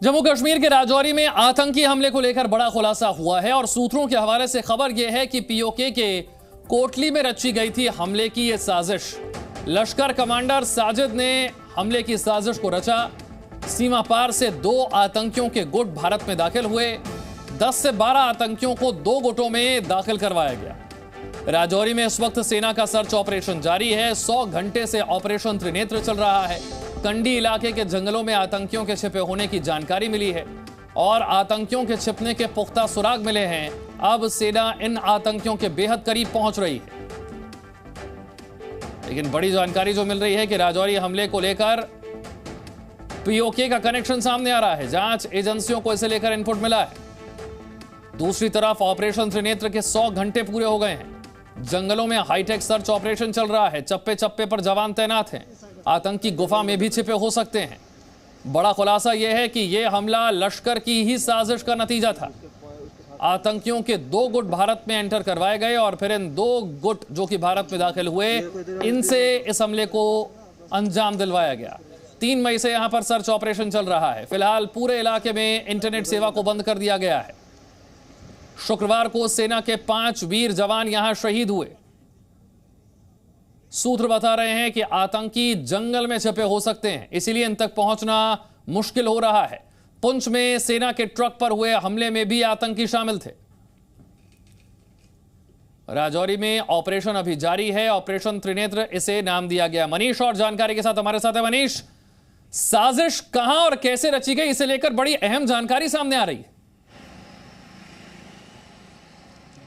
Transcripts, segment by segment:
जम्मू कश्मीर के राजौरी में आतंकी हमले को लेकर बड़ा खुलासा हुआ है और सूत्रों के हवाले से खबर यह है कि पीओके के कोटली में रची गई थी हमले की यह साजिश। लश्कर कमांडर साजिद ने हमले की साजिश को रचा। सीमा पार से 2 आतंकियों के गुट भारत में दाखिल हुए। 10 से 12 आतंकियों को 2 गुटों में दाखिल करवाया गया। राजौरी में इस वक्त सेना का सर्च ऑपरेशन जारी है। 100 घंटे से ऑपरेशन त्रिनेत्र चल रहा है। कंडी इलाके के जंगलों में आतंकियों के छिपे होने की जानकारी मिली है और आतंकियों के छिपने के पुख्ता सुराग मिले हैं। अब सेना इन आतंकियों के बेहद करीब पहुंच रही है। लेकिन बड़ी जानकारी जो मिल रही है कि राजौरी हमले को लेकर पीओके का कनेक्शन सामने आ रहा है। जांच एजेंसियों को इसे लेकर इनपुट मिला है। दूसरी तरफ ऑपरेशन त्रिनेत्र के 100 घंटे पूरे हो गए हैं। जंगलों में हाईटेक सर्च ऑपरेशन चल रहा है। चप्पे चप्पे पर जवान तैनात हैं। आतंकी गुफा में भी छिपे हो सकते हैं। बड़ा खुलासा यह है कि यह हमला लश्कर की ही साजिश का नतीजा था। आतंकियों के 2 गुट भारत में एंटर करवाए गए और फिर इन 2 गुट जो कि भारत में दाखिल हुए, इनसे इस हमले को अंजाम दिलवाया गया। 3 मई से यहां पर सर्च ऑपरेशन चल रहा है। फिलहाल पूरे इलाके में इंटरनेट सेवा को बंद कर दिया गया है। शुक्रवार को सेना के 5 वीर जवान यहां शहीद हुए। सूत्र बता रहे हैं कि आतंकी जंगल में छिपे हो सकते हैं, इसीलिए इन तक पहुंचना मुश्किल हो रहा है। पुंछ में सेना के ट्रक पर हुए हमले में भी आतंकी शामिल थे। राजौरी में ऑपरेशन अभी जारी है। ऑपरेशन त्रिनेत्र इसे नाम दिया गया। मनीष और जानकारी के साथ हमारे साथ है मनीष। साजिश कहां और कैसे रची गई, इसे लेकर बड़ी अहम जानकारी सामने आ रही है।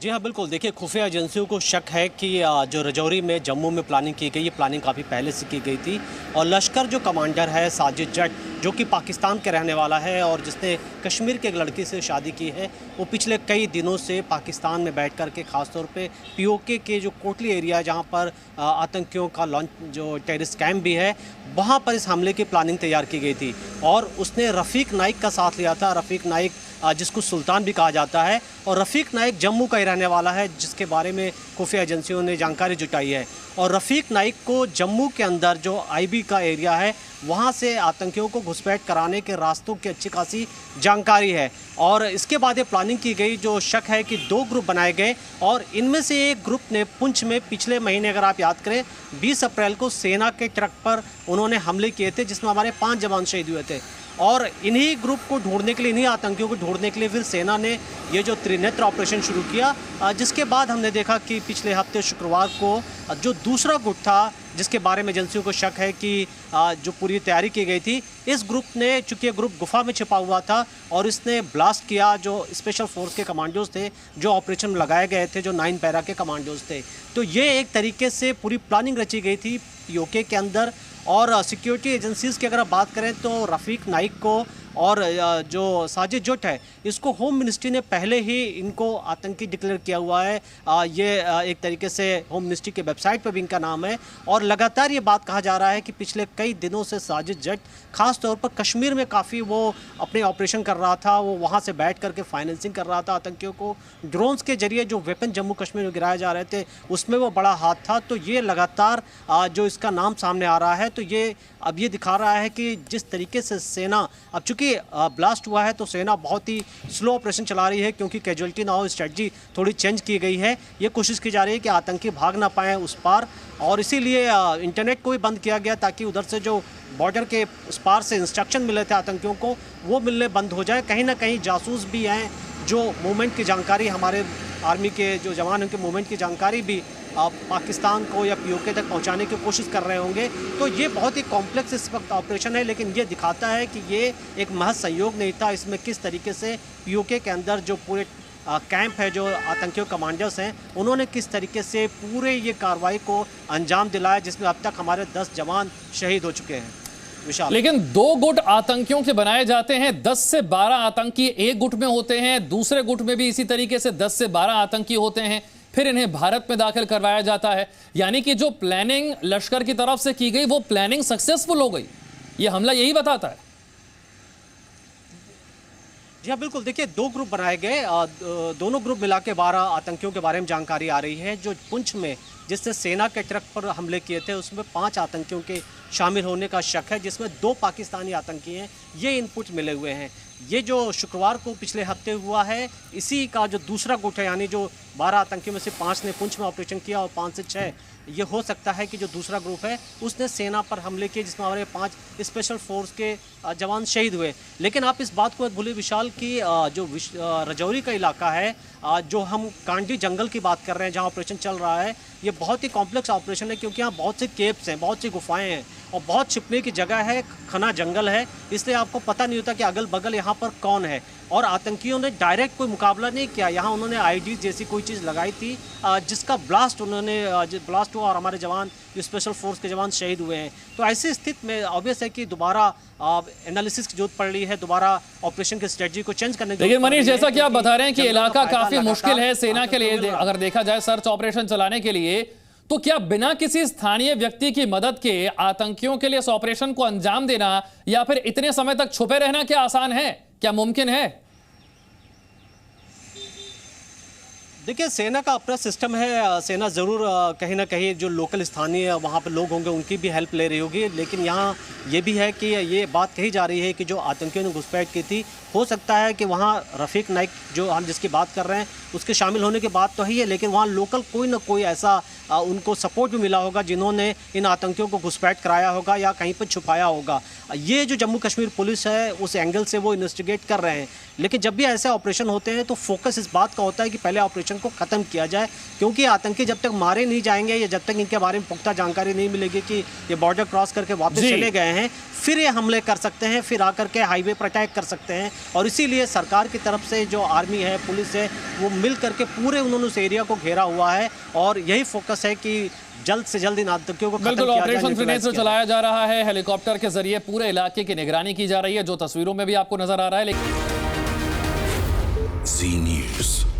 जी हाँ, बिल्कुल। देखिए, खुफिया एजेंसियों को शक है कि जो राजौरी में जम्मू में प्लानिंग की गई, ये प्लानिंग काफ़ी पहले से की गई थी और लश्कर जो कमांडर है साजिद जट, जो कि पाकिस्तान के रहने वाला है और जिसने कश्मीर के एक लड़की से शादी की है, वो पिछले कई दिनों से पाकिस्तान में बैठ कर के ख़ासतौर पे पीओके के जो कोटली एरिया है, जहाँ पर आतंकियों का लॉन्च जो टेररिस्ट कैंप भी है, वहाँ पर इस हमले की प्लानिंग तैयार की गई थी और उसने रफ़ीक नाइक का साथ लिया था। रफ़ीक नाइक जिसको सुल्तान भी कहा जाता है और रफ़ीक नाइक जम्मू का ही रहने वाला है, जिसके बारे में खुफिया एजेंसियों ने जानकारी जुटाई है। और रफ़ीक नाइक को जम्मू के अंदर जो आईबी का एरिया है, वहाँ से आतंकियों को घुसपैठ कराने के रास्तों की अच्छी खासी जानकारी है और इसके बाद ये प्लानिंग की गई। जो शक है कि 2 ग्रुप बनाए गए और इनमें से एक ग्रुप ने पुंछ में पिछले महीने, अगर आप याद करें, 20 अप्रैल को सेना के ट्रक पर उन्होंने हमले किए थे, जिसमें हमारे 5 जवान शहीद हुए थे। और इन्हीं ग्रुप को ढूंढने के लिए, इन्हीं आतंकियों को ढूंढने के लिए फिर सेना ने ये जो त्रिनेत्र ऑपरेशन शुरू किया, जिसके बाद हमने देखा कि पिछले हफ्ते शुक्रवार को जो दूसरा गुट था, जिसके बारे में एजेंसियों को शक है कि जो पूरी तैयारी की गई थी, इस ग्रुप ने, चूँकि ये ग्रुप गुफा में छिपा हुआ था और इसने ब्लास्ट किया। जो स्पेशल फोर्स के कमांडोज थे, जो ऑपरेशन में लगाए गए थे, जो 9 पैरा के कमांडोज थे, तो ये एक तरीके से पूरी प्लानिंग रची गई थी पीओके के अंदर। और सिक्योरिटी एजेंसीज़ की अगर आप बात करें तो रफ़ीक नाइक को और जो साजिद जट है, इसको होम मिनिस्ट्री ने पहले ही इनको आतंकी डिक्लेयर किया हुआ है। ये एक तरीके से होम मिनिस्ट्री के वेबसाइट पर भी इनका नाम है और लगातार ये बात कहा जा रहा है कि पिछले कई दिनों से साजिद जट ख़ास तौर पर कश्मीर में काफ़ी वो अपने ऑपरेशन कर रहा था। वो वहाँ से बैठ करके फाइनेंसिंग कर रहा था आतंकियों को। ड्रोन्स के जरिए जो वेपन जम्मू कश्मीर में गिराए जा रहे थे, उसमें वो बड़ा हाथ था। तो ये लगातार जो इसका नाम सामने आ रहा है, तो ये अब ये दिखा रहा है कि जिस तरीके से सेना, अब चूँकि ब्लास्ट हुआ है तो सेना बहुत ही स्लो ऑपरेशन चला रही है, क्योंकि कैजुअलिटी ना हो, स्ट्रेटजी थोड़ी चेंज की गई है। ये कोशिश की जा रही है कि आतंकी भाग ना पाएँ उस पार, और इसीलिए इंटरनेट को भी बंद किया गया ताकि उधर से जो बॉर्डर के उस पार से इंस्ट्रक्शन मिले थे आतंकियों को, वो मिलने बंद हो जाए। कहीं ना कहीं जासूस भी हैं जो मूवमेंट की जानकारी, हमारे आर्मी के जो जवान उनके मूवमेंट की जानकारी भी पाकिस्तान को या पीओके तक पहुंचाने की कोशिश कर रहे होंगे। तो ये बहुत ही कॉम्प्लेक्स इस वक्त ऑपरेशन है, लेकिन ये दिखाता है कि ये एक महज संयोग नहीं था। इसमें किस तरीके से पीओके के अंदर जो पूरे कैंप है, जो आतंकियों कमांडर्स हैं, उन्होंने किस तरीके से पूरे ये कार्रवाई को अंजाम दिलाया, जिसमें अब तक हमारे 10 जवान शहीद हो चुके हैं। विशाल, लेकिन 2 गुट आतंकियों के बनाए जाते हैं। 10 से 12 आतंकी एक गुट में होते हैं, दूसरे गुट में भी इसी तरीके से 10 से 12 आतंकी होते हैं, फिर इन्हें भारत में दाखिल करवाया जाता है। यानी कि जो प्लानिंग लश्कर की तरफ से की गई, वो प्लानिंग सक्सेसफुल हो गई। ये हमला यही बताता है। जी हाँ, बिल्कुल। देखिए, 2 ग्रुप बनाए गए, दोनों ग्रुप मिला के 12 आतंकियों के बारे में जानकारी आ रही है। जो पुंछ में जिससे सेना के ट्रक पर हमले किए थे, उसमें 5 आतंकियों के शामिल होने का शक है, जिसमें 2 पाकिस्तानी आतंकी हैं। ये इनपुट मिले हुए हैं। ये जो शुक्रवार को पिछले हफ्ते हुआ है, इसी का जो दूसरा गुट है, यानी जो 12 आतंकियों में से 5 ने पुंछ में ऑपरेशन किया और 5 से 6 ये हो सकता है कि जो दूसरा ग्रुप है उसने सेना पर हमले किए, जिसमें हमारे 5 स्पेशल फोर्स के जवान शहीद हुए। लेकिन आप इस बात को मत भूलिए विशाल कि जो राजौरी का इलाका है, जो हम कांडी जंगल की बात कर रहे हैं जहां ऑपरेशन चल रहा है, ये बहुत ही कॉम्प्लेक्स ऑपरेशन है, क्योंकि यहाँ बहुत से केव्स हैं, बहुत सी गुफाएं हैं और बहुत छिपने की जगह है, घना जंगल है, इसलिए आपको पता नहीं होता कि अगल बगल यहाँ पर कौन है। और आतंकियों ने डायरेक्ट कोई मुकाबला नहीं किया, यहाँ उन्होंने आईडी जैसी कोई चीज़ लगाई थी, जिसका ब्लास्ट ब्लास्ट हुआ और हमारे जवान जो स्पेशल फोर्स के जवान शहीद हुए हैं। तो ऐसी स्थिति में ऑब्वियस है कि दोबारा एनालिसिस की जरूरत पड़ रही है, दोबारा ऑपरेशन की स्ट्रेटजी को चेंज करने की। लेकिन मनीष, जैसा कि आप बता रहे हैं कि इलाका काफी मुश्किल है सेना के लिए, अगर देखा जाए सर्च ऑपरेशन चलाने के लिए, तो क्या बिना किसी स्थानीय व्यक्ति की मदद के आतंकियों के लिए इस ऑपरेशन को अंजाम देना या फिर इतने समय तक छुपे रहना क्या आसान है, क्या मुमकिन है? देखिए, सेना का अपना सिस्टम है। सेना ज़रूर कहीं ना कहीं जो लोकल स्थानीय वहाँ पर लोग होंगे उनकी भी हेल्प ले रही होगी, लेकिन यहाँ ये भी है कि ये बात कही जा रही है कि जो आतंकियों ने घुसपैठ की थी, हो सकता है कि वहाँ रफ़ीक नाइक जो हम जिसकी बात कर रहे हैं उसके शामिल होने की बात तो है, लेकिन वहाँ लोकल कोई ना कोई ऐसा उनको सपोर्ट भी मिला होगा जिन्होंने इन आतंकियों को घुसपैठ कराया होगा या कहीं पर छुपाया होगा। ये जो जम्मू कश्मीर पुलिस है उस एंगल से वो इन्वेस्टिगेट कर रहे हैं। लेकिन जब भी ऐसे ऑपरेशन होते हैं तो फोकस इस बात का होता है कि पहले ऑपरेशन को ख़त्म किया जाए, क्योंकि आतंकी जब तक मारे नहीं जाएंगे या जब तक इनके बारे में पुख्ता जानकारी नहीं मिलेगी कि ये बॉर्डर क्रॉस करके वापस चले गए हैं, फिर ये हमले कर सकते हैं, फिर आकर के हाईवे पर अटैक कर सकते हैं। और इसीलिए सरकार की तरफ से जो आर्मी है, पुलिस है, वो मिल करके पूरे उन्होंने उस एरिया को घेरा हुआ है और यही फोकस है कि जल्द से जल्द इन आतंकियों को खत्म किया जाए। ऑपरेशन त्रिनेत्र चलाया जा रहा है, हेलीकॉप्टर के जरिए पूरे इलाके की निगरानी की जा रही है, जो तस्वीरों में भी आपको नजर आ रहा है। Zee News.